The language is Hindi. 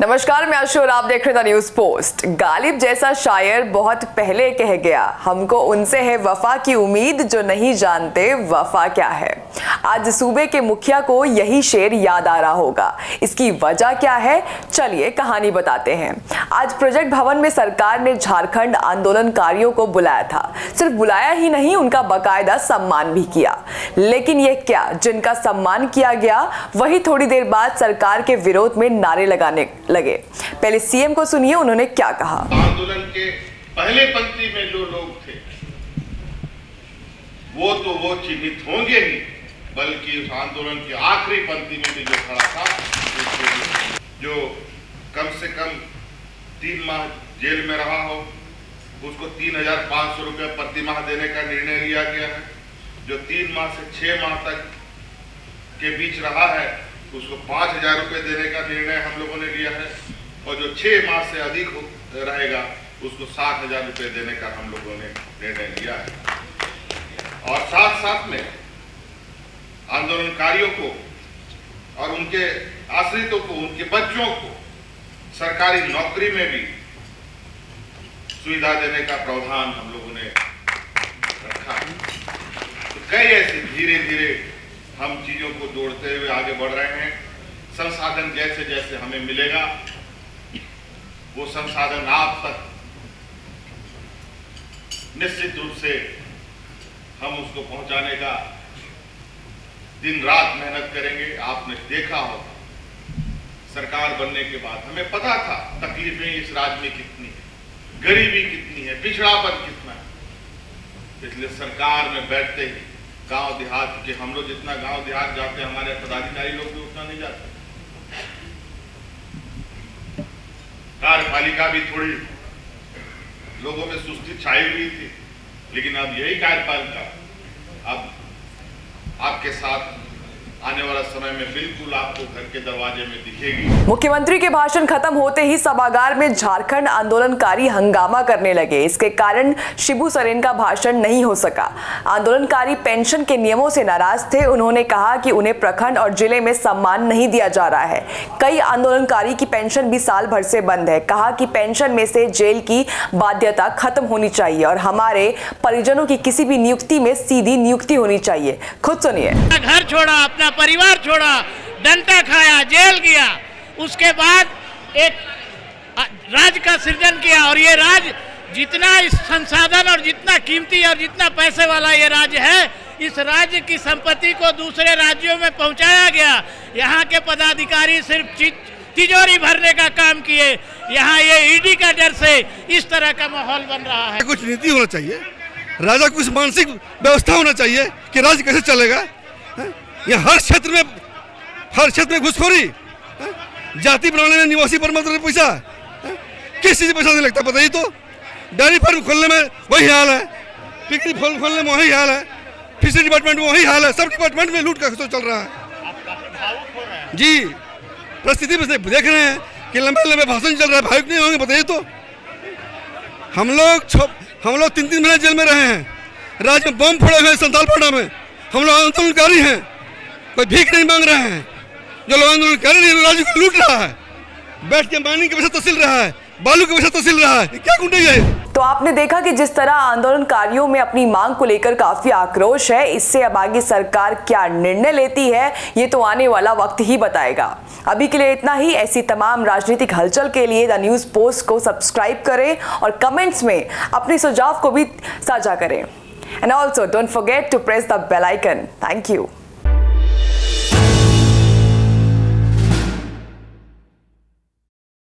नमस्कार, मैं आशु और आप देख रहे थे न्यूज पोस्ट। गालिब जैसा शायर बहुत पहले कह गया, हमको उनसे है वफा की उम्मीद जो नहीं जानते वफा क्या है। आज सूबे के मुखिया को यही शेर याद आ रहा होगा। इसकी वजह क्या है, चलिए कहानी बताते हैं। आज प्रोजेक्ट भवन में सरकार ने झारखंड आंदोलनकारियों को बुलाया था। सिर्फ बुलाया ही नहीं, उनका बाकायदा सम्मान भी किया। लेकिन ये क्या, जिनका सम्मान किया गया वही थोड़ी देर बाद सरकार के विरोध में नारे लगाने लगे। पहले सीएम को सुनिए, उन्होंने क्या कहा। आंदोलन के पहले पंक्ति में जो लोग थे वो चिन्हित होंगे ही, बल्कि उस आंदोलन की आखिरी पंक्ति में भी जो खड़ा था, जो कम से कम 3 माह जेल में रहा हो, उसको 3,500 रुपये प्रति माह देने का निर्णय लिया गया है। जो 3 माह से 6 माह तक के बीच रहा है, उसको 5,000 रुपये देने का निर्णय हम लोगों ने लिया है। और जो 6 माह से अधिक रहेगा, उसको 7,000 रुपये देने का हम लोगों ने निर्णय लिया है। और साथ साथ में आंदोलनकारियों को और उनके आश्रितों को, उनके बच्चों को सरकारी नौकरी में भी सुविधा देने का प्रावधान हम लोगों ने रखा है। तो कई ऐसे धीरे धीरे हम चीजों को जोड़ते हुए आगे बढ़ रहे हैं। संसाधन जैसे जैसे हमें मिलेगा, वो संसाधन आप तक निश्चित रूप से हम उसको पहुंचाने का दिन रात मेहनत करेंगे। आपने देखा होगा, सरकार बनने के बाद हमें पता था तकलीफें इस राज्य में कितनी है, गरीबी कितनी है, पिछड़ापन कितना है। इसलिए सरकार में बैठते ही गांव देहात के, हम लोग जितना गांव देहात जाते हैं, हमारे पदाधिकारी लोग भी उतना नहीं जाते। कार्यपालिका भी थोड़ी लोगों में सुस्ती छाई हुई थी, लेकिन अब यही कार्यपालिका अब आपके साथ आने वाला समय में बिल्कुल आपको घर के दरवाजे में दिखेगी। मुख्यमंत्री के भाषण खत्म होते ही सभागार में झारखंड आंदोलनकारी हंगामा करने लगे। इसके कारण शिबू सोरेन का भाषण नहीं हो सका। आंदोलनकारी पेंशन के नियमों से नाराज थे। उन्होंने कहा कि उन्हें प्रखंड और जिले में सम्मान नहीं दिया जा रहा है। कई आंदोलनकारी की पेंशन भी साल भर से बंद है। कहा कि पेंशन में से जेल की बाध्यता खत्म होनी चाहिए और हमारे परिजनों की किसी भी नियुक्ति में सीधी नियुक्ति होनी चाहिए। खुद सुनिए। घर छोड़ा, अपना परिवार छोड़ा, डंडा खाया, जेल गया, उसके बाद एक राज का सृजन किया। और ये राज जितना इस संसाधन और जितना कीमती और जितना पैसे वाला ये राज्य है, इस राज्य की संपत्ति को दूसरे राज्यों में पहुंचाया गया। यहाँ के पदाधिकारी सिर्फ तिजोरी भरने का काम किए। यहाँ ये ईडी का डर से इस तरह का माहौल बन रहा है। कुछ नीति होना चाहिए, राजा कुछ मानसिक व्यवस्था होना चाहिए कि राज्य कैसे चलेगा। यहाँ हर क्षेत्र में घुसखोरी, जाति बनाने में निवासी पर मतलब पैसा, किस चीज पैसा नहीं लगता बताइए तो। डेयरी फार्म खोलने में वही हाल है, पिकनिक फार्म खोलने में वही हाल है, फिशरी डिपार्टमेंट में वही हाल है, सब डिपार्टमेंट में लूट का चल रहा है। जी, परिस्थिति में देख रहे हैं कि लंबे लंबे भाषण चल रहा है, भावुक नहीं होंगे बताइए तो। हम लोग 3 महीने जेल में रहे हैं, राज्य में बम फोड़े हुए हैं, संतालपाड़ा में। हम लोग आंदोलनकारी हैं, कोई भीख नहीं मांग रहे हैं। जो लोग आंदोलनकारी नहीं, राज्य को लूट रहा है, बैठ के माइनिंग के पैसा तहसील रहा है, बालू के पैसा तहसील रहा है। क्या गुंडई है? तो आपने देखा कि जिस तरह आंदोलनकारियों में अपनी मांग को लेकर काफी आक्रोश है। इससे अब आगे सरकार क्या निर्णय लेती है, ये तो आने वाला वक्त ही बताएगा। अभी के लिए इतना ही। ऐसी तमाम राजनीतिक हलचल के लिए द न्यूज पोस्ट को सब्सक्राइब करें और कमेंट्स में अपने सुझाव को भी साझा करें। And also don't forget to press the bell icon. Thank you.